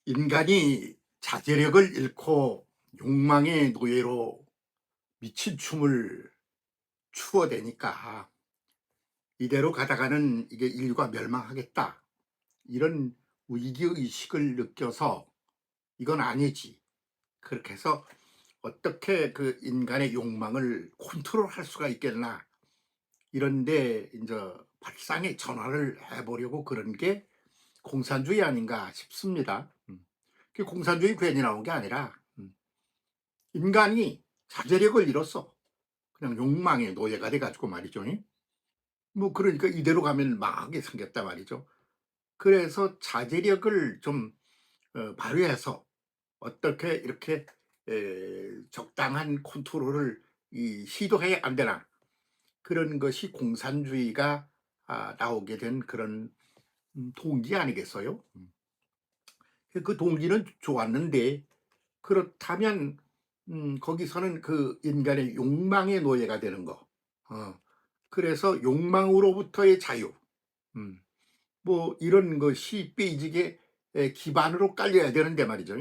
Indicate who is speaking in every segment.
Speaker 1: 인간이 자제력을 잃고 욕망의 노예로 미친 춤을 추어대니까 이대로 가다가는 이게 인류가 멸망하겠다, 이런 위기의식을 느껴서 이건 아니지, 그렇게 해서 어떻게 그 인간의 욕망을 컨트롤할 수가 있겠나, 이런데 이제 발상의 전환을 해보려고 그런 게 공산주의 아닌가 싶습니다. 그 공산주의 괜히 나온 게 아니라 인간이 자제력을 잃었어. 그냥 욕망의 노예가 돼가지고 말이죠. 뭐 그러니까 이대로 가면 망하게 생겼다 말이죠. 그래서 자제력을 좀 발휘해서 어떻게 이렇게 적당한 컨트롤을 시도해야 안 되나, 그런 것이 공산주의가 나오게 된 그런 동기 아니겠어요? 그 동기는 좋았는데, 그렇다면 거기서는 그 인간의 욕망의 노예가 되는 거. 그래서 욕망으로부터의 자유. 음, 뭐 이런 것이 베이직의 기반으로 깔려야 되는데 말이죠.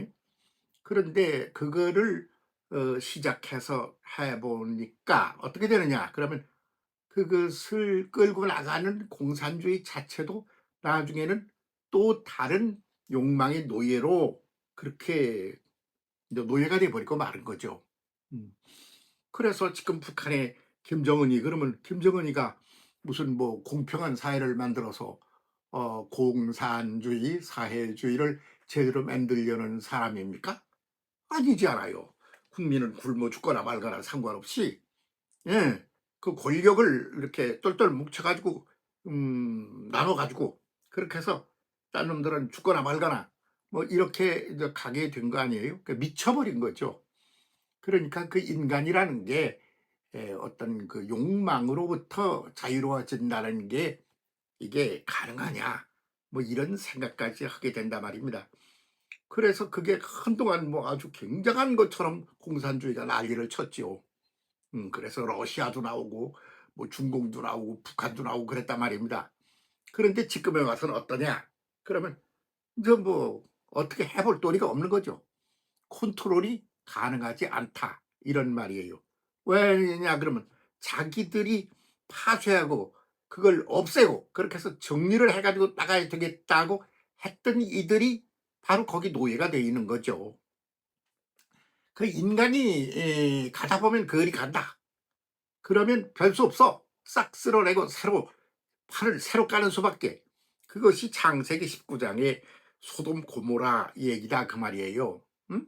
Speaker 1: 그런데 그거를 시작해서 해보니까 어떻게 되느냐? 그러면 그것을 끌고 나가는 공산주의 자체도 나중에는 또 다른 욕망의 노예로 그렇게 이제 노예가 돼버리고 마는 거죠. 음. 그래서 지금 북한의 김정은이, 그러면 김정은이가 무슨 뭐 공평한 사회를 만들어서 공산주의, 사회주의를 제대로 만들려는 사람입니까? 아니지 않아요. 국민은 굶어 죽거나 말거나 상관없이, 예, 그 권력을 이렇게 똘똘 뭉쳐가지고 나눠가지고 그렇게 해서 딴 놈들은 죽거나 말거나 뭐 이렇게 이제 가게 된 거 아니에요? 그러니까 미쳐버린 거죠. 그러니까 그 인간이라는 게 어떤 그 욕망으로부터 자유로워진다는 게 이게 가능하냐, 뭐 이런 생각까지 하게 된단 말입니다. 그래서 그게 한동안 뭐 아주 굉장한 것처럼 공산주의가 난리를 쳤죠. 그래서 러시아도 나오고 뭐 중공도 나오고 북한도 나오고 그랬단 말입니다. 그런데 지금에 와서는 어떠냐? 그러면 이제 뭐 어떻게 해볼 도리가 없는 거죠. 컨트롤이 가능하지 않다, 이런 말이에요. 왜냐 그러면 자기들이 파쇄하고 그걸 없애고 그렇게 해서 정리를 해가지고 나가야 되겠다고 했던 이들이 바로 거기 노예가 돼 있는 거죠. 그 인간이 가다 보면 그리 간다. 그러면 별 수 없어. 싹 쓸어내고 새로 판을 새로 까는 수밖에. 그것이 창세기 19장의 소돔 고모라 얘기다 그 말이에요. 응?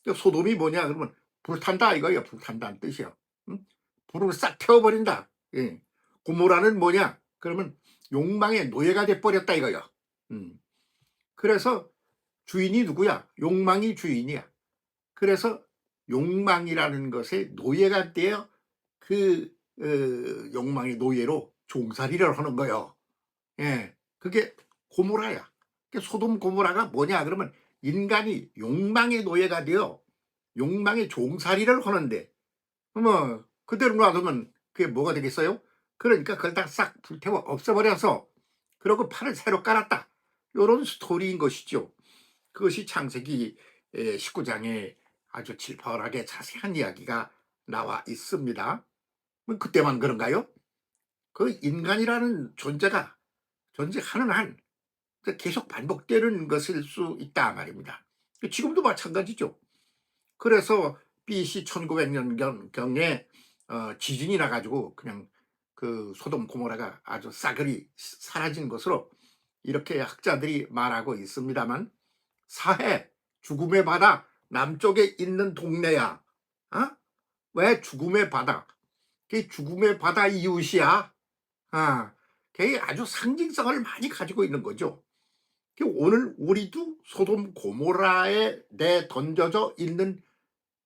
Speaker 1: 그 소돔이 뭐냐 그러면 불탄다 이거예요. 불탄다는 뜻이야. 응? 불을 싹 태워버린다. 예. 고모라는 뭐냐 그러면 욕망의 노예가 돼버렸다 이거예요. 그래서 주인이 누구야? 욕망이 주인이야. 그래서 욕망이라는 것에 노예가 되어 그 욕망의 노예로 종살이를 하는 거예요. 예, 그게 고모라야. 소돔 고모라가 뭐냐 그러면 인간이 욕망의 노예가 되어 욕망의 종살이를 하는데, 뭐 그대로 놔두면 그게 뭐가 되겠어요? 그러니까 그걸 다 싹 불태워 없애버려서 그러고 판을 새로 깔았다, 요런 스토리인 것이죠. 그것이 창세기 19장에 아주 질펀하게 자세한 이야기가 나와 있습니다. 뭐 그때만 그런가요? 그 인간이라는 존재가 존재하는 한 계속 반복되는 것일 수 있다 말입니다. 지금도 마찬가지죠. 그래서 BC 1900년경에 지진이 나가지고 그냥 그 소돔 고모라가 아주 싸그리 사라진 것으로 이렇게 학자들이 말하고 있습니다만, 사해 죽음의 바다 남쪽에 있는 동네야. 어? 왜 죽음의 바다? 그게 죽음의 바다 이웃이야. 그게 아주 상징성을 많이 가지고 있는 거죠. 오늘 우리도 소돔 고모라에 내던져져 있는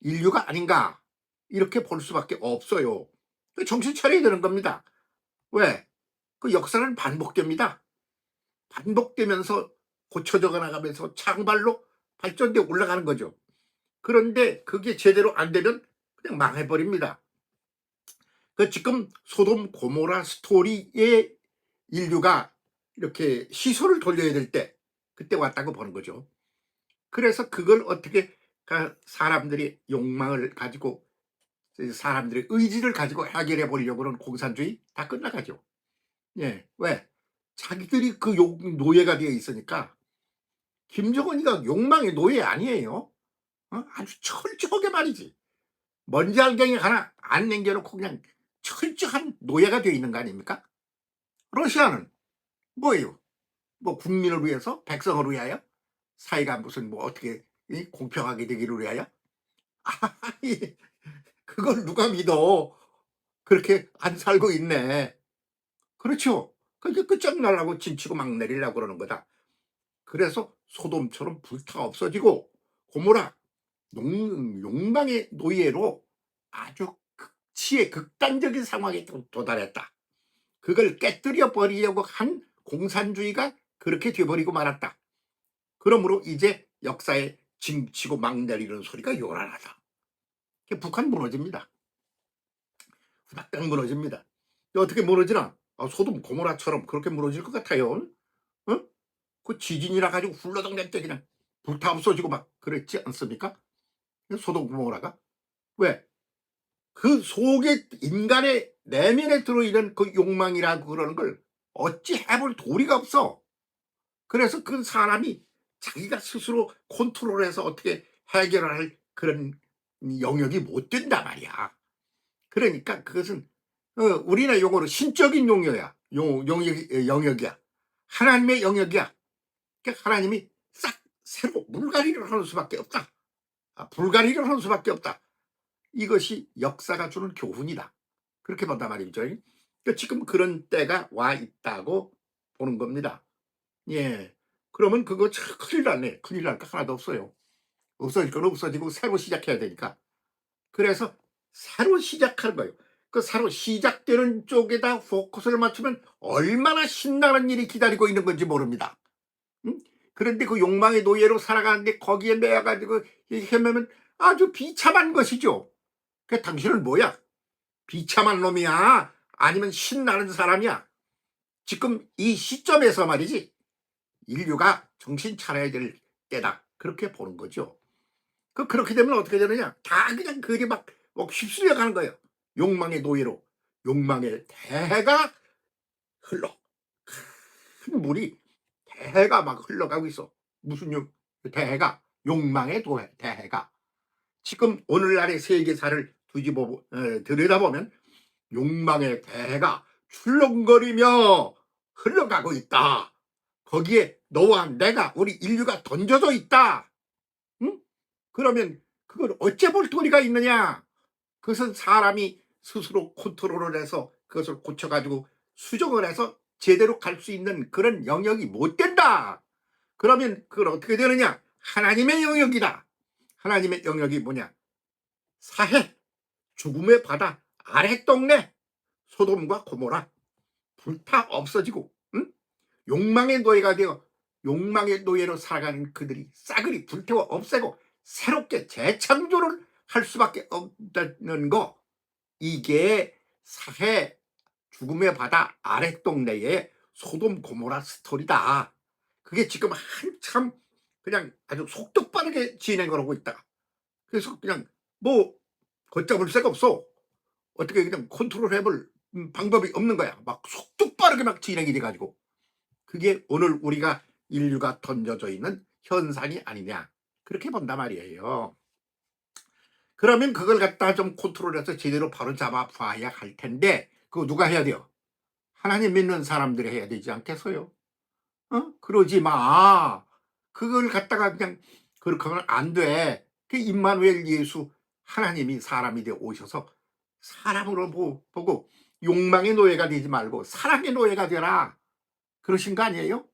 Speaker 1: 인류가 아닌가, 이렇게 볼 수밖에 없어요. 정신 차려야 되는 겁니다. 왜? 그 역사는 반복됩니다. 반복되면서 고쳐져 나가면서 창발로 발전돼 올라가는 거죠. 그런데 그게 제대로 안 되면 그냥 망해버립니다. 지금 소돔 고모라 스토리의 인류가 이렇게 시선을 돌려야 될 때, 그때 왔다고 보는 거죠. 그래서 그걸 어떻게 사람들이 욕망을 가지고 사람들의 의지를 가지고 해결해 보려고 하는 공산주의 다 끝나가죠. 예. 왜? 자기들이 그 노예가 되어 있으니까. 김정은이가 욕망의 노예 아니에요. 아주 철저하게 말이지. 먼지 알갱이 하나 안 남겨 놓고 그냥 철저한 노예가 되어 있는 거 아닙니까? 러시아는 뭐예요? 뭐 국민을 위해서 백성을 위하여 사회가 무슨 뭐 어떻게 공평하게 되기를 위하여? 아이, 그걸 누가 믿어? 그렇게 안 살고 있네. 그렇죠. 그게 끝장나려고 진치고 막 내리려고 그러는 거다. 그래서 소돔처럼 불타 없어지고 고모라 욕망의 노예로 아주 극치의 극단적인 상황에 도달했다. 그걸 깨뜨려 버리려고 한 공산주의가 그렇게 돼버리고 말았다. 그러므로 이제 역사에 징치고 막 내리는 소리가 요란하다. 북한 무너집니다. 후닥닥 무너집니다. 어떻게 무너지나? 소돔 고모라처럼 그렇게 무너질 것 같아요. 어? 그 지진이라 가지고 훌러덩댈 때 그냥 불타 없어지고 막 그랬지 않습니까? 소돔 고모라가. 왜? 그 속에 인간의 내면에 들어있는 그 욕망이라고 그러는 걸 어찌 해볼 도리가 없어. 그래서 그 사람이 자기가 스스로 컨트롤해서 어떻게 해결을 할 그런 영역이 못 된단 말이야. 그러니까 그것은 우리나라 용어로 신적인 용어야. 영역이야. 하나님의 영역이야. 그러니까 하나님이 싹 새로 물갈이를 하는 수밖에 없다. 불가리를 하는 수밖에 없다. 이것이 역사가 주는 교훈이다. 그렇게 본단 말이죠. 그러니까 지금 그런 때가 와 있다고 보는 겁니다. 예. 그러면 그거 참 큰일 났네. 큰일 날 거 하나도 없어요. 없어질 건 없어지고 새로 시작해야 되니까. 그래서 새로 시작하는 거예요. 그 새로 시작되는 쪽에다 포커스를 맞추면 얼마나 신나는 일이 기다리고 있는 건지 모릅니다. 응? 그런데 그 욕망의 노예로 살아가는데 거기에 매여가지고 헤매면 아주 비참한 것이죠. 그 당신은 뭐야? 비참한 놈이야? 아니면 신나는 사람이야? 지금 이 시점에서 말이지 인류가 정신 차려야 될 때다. 그렇게 보는 거죠. 그렇게 되면 어떻게 되느냐? 다 그냥 그게 막 휩쓸려 가는 거예요. 욕망의 노예로. 욕망의 대해가 흘러. 큰 물이 대해가 막 흘러가고 있어. 무슨 대해가 욕망의 대해가. 지금 오늘날의 세계사를 들여다보면 욕망의 대해가 출렁거리며 흘러가고 있다. 거기에 너와 내가 우리 인류가 던져져 있다. 응? 그러면 그걸 어째 볼 도리가 있느냐? 그것은 사람이 스스로 컨트롤을 해서 그것을 고쳐가지고 수정을 해서 제대로 갈 수 있는 그런 영역이 못 된다. 그러면 그걸 어떻게 되느냐? 하나님의 영역이다. 하나님의 영역이 뭐냐? 사해, 죽음의 바다, 아랫동네, 소돔과 고모라 불타 없어지고, 응? 욕망의 노예가 되어 욕망의 노예로 살아가는 그들이 싸그리 불태워 없애고 새롭게 재창조를 할 수밖에 없다는 거. 이게 사해, 죽음의 바다 아랫동네의 소돔 고모라 스토리다. 그게 지금 한참 그냥 아주 속도 빠르게 진행을 하고 있다. 그래서 그냥 뭐 걷잡을 새가 없어. 어떻게 그냥 컨트롤 해볼 방법이 없는 거야. 막 속도 빠르게 막 진행이 돼가지고. 그게 오늘 우리가 인류가 던져져 있는 현상이 아니냐. 그렇게 본단 말이에요. 그러면 그걸 갖다 좀 컨트롤해서 제대로 바로 잡아 봐야 할 텐데 그거 누가 해야 돼요? 하나님 믿는 사람들이 해야 되지 않겠어요? 그러지 마. 그걸 갖다가 그냥 그렇게 하면 안 돼. 그 임마누엘 예수 하나님이 사람이 되어 오셔서 사람으로 보고 욕망의 노예가 되지 말고 사랑의 노예가 되라. 그러신 거 아니에요?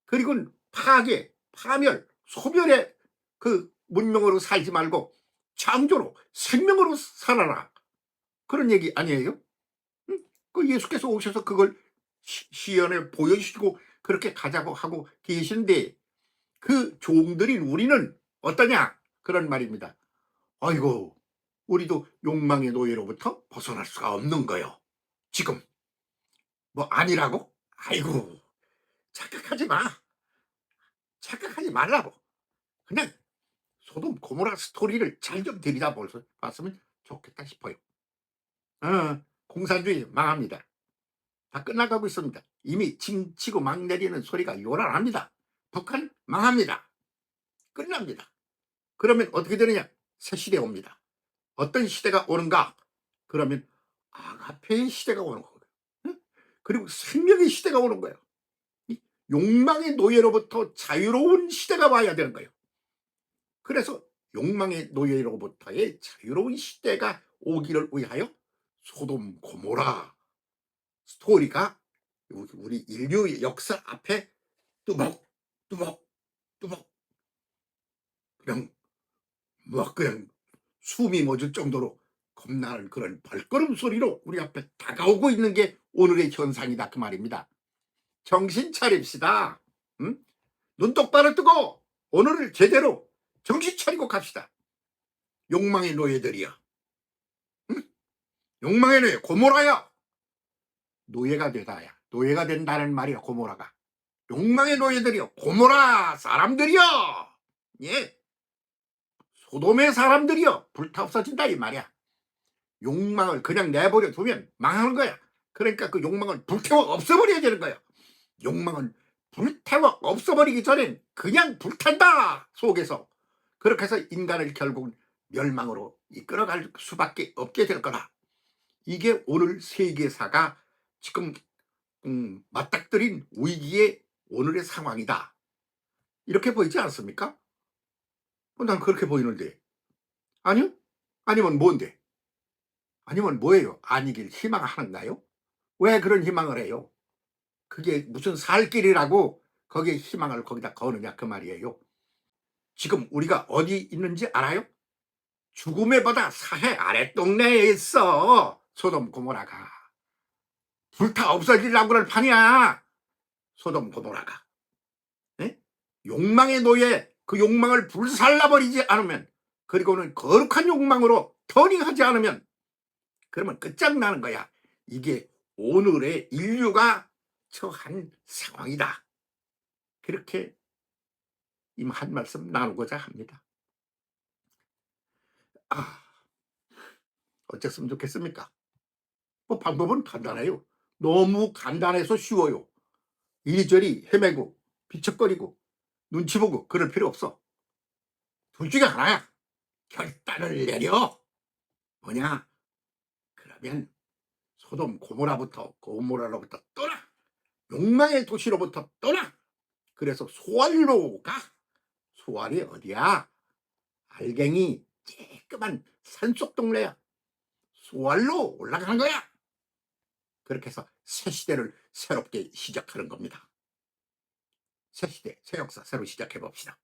Speaker 1: 그리고 파괴, 파멸, 소멸의 그 문명으로 살지 말고 창조로 생명으로 살아라. 그런 얘기 아니에요? 응? 그 예수께서 오셔서 그걸 시연에 보여주시고 그렇게 가자고 하고 계신데 그 종들인 우리는 어떠냐? 그런 말입니다. 아이고, 우리도 욕망의 노예로부터 벗어날 수가 없는 거요. 지금 뭐 아니라고? 아이고, 착각하지 마. 착각하지 말라고. 그냥 소돔 고모라 스토리를 잘 좀 들여다봤으면 좋겠다 싶어요. 공산주의 망합니다. 다 끝나가고 있습니다. 이미 징치고 막 내리는 소리가 요란합니다. 북한 망합니다. 끝납니다. 그러면 어떻게 되느냐? 새 시대 옵니다. 어떤 시대가 오는가? 그러면 아가페의 시대가 오는 거예요. 응? 그리고 생명의 시대가 오는 거예요. 욕망의 노예로부터 자유로운 시대가 와야 되는 거예요. 그래서 욕망의 노예로부터의 자유로운 시대가 오기를 위하여 소돔 고모라 스토리가 우리 인류의 역사 앞에 뚜벅뚜벅뚜벅 그냥 그냥 숨이 멎을 정도로 겁나는 그런 발걸음 소리로 우리 앞에 다가오고 있는 게 오늘의 현상이다 그 말입니다. 정신 차립시다. 응? 눈 똑바로 뜨고 오늘을 제대로 정신 차리고 갑시다. 욕망의 노예들이여. 응? 욕망의 노예 고모라야. 노예가 되다야. 노예가 된다는 말이야 고모라가. 욕망의 노예들이여. 고모라 사람들이여. 예. 소돔의 사람들이여. 불타 없어진다 이 말이야. 욕망을 그냥 내버려 두면 망하는 거야. 그러니까 그 욕망을 불태워 없애버려야 되는 거야. 욕망은 불태워 없애버리기 전엔 그냥 불탄다 속에서. 그렇게 해서 인간을 결국은 멸망으로 이끌어갈 수밖에 없게 될 거다. 이게 오늘 세계사가 지금 맞닥뜨린 위기의 오늘의 상황이다. 이렇게 보이지 않습니까? 난 그렇게 보이는데. 아니요? 아니면 뭔데? 아니면 뭐예요? 아니길 희망하는가요? 왜 그런 희망을 해요? 그게 무슨 살 길이라고 거기에 희망을 거기다 거느냐 그 말이에요. 지금 우리가 어디 있는지 알아요? 죽음의 바다 사해 아랫동네에 있어. 소돔 고모라가. 불타 없어지려고 그럴 판이야. 소돔 고모라가. 에? 욕망의 노예 그 욕망을 불살라버리지 않으면 그리고는 거룩한 욕망으로 터닝하지 않으면 그러면 끝장나는 거야. 이게 오늘의 인류가 처한 상황이다. 그렇게 한 말씀 나누고자 합니다. 어쨌으면 좋겠습니까? 뭐 방법은 간단해요. 너무 간단해서 쉬워요. 이리저리 헤매고 비척거리고 눈치 보고 그럴 필요 없어. 둘 중에 하나야. 결단을 내려. 뭐냐? 그러면 소돔 고모라로부터 떠나. 욕망의 도시로부터 떠나. 그래서 소알로 가. 소알이 어디야? 알갱이 쬐끄만 산속 동네야. 소알로 올라가는 거야. 그렇게 해서 새 시대를 새롭게 시작하는 겁니다. 새 시대, 새 역사 새로 시작해 봅시다.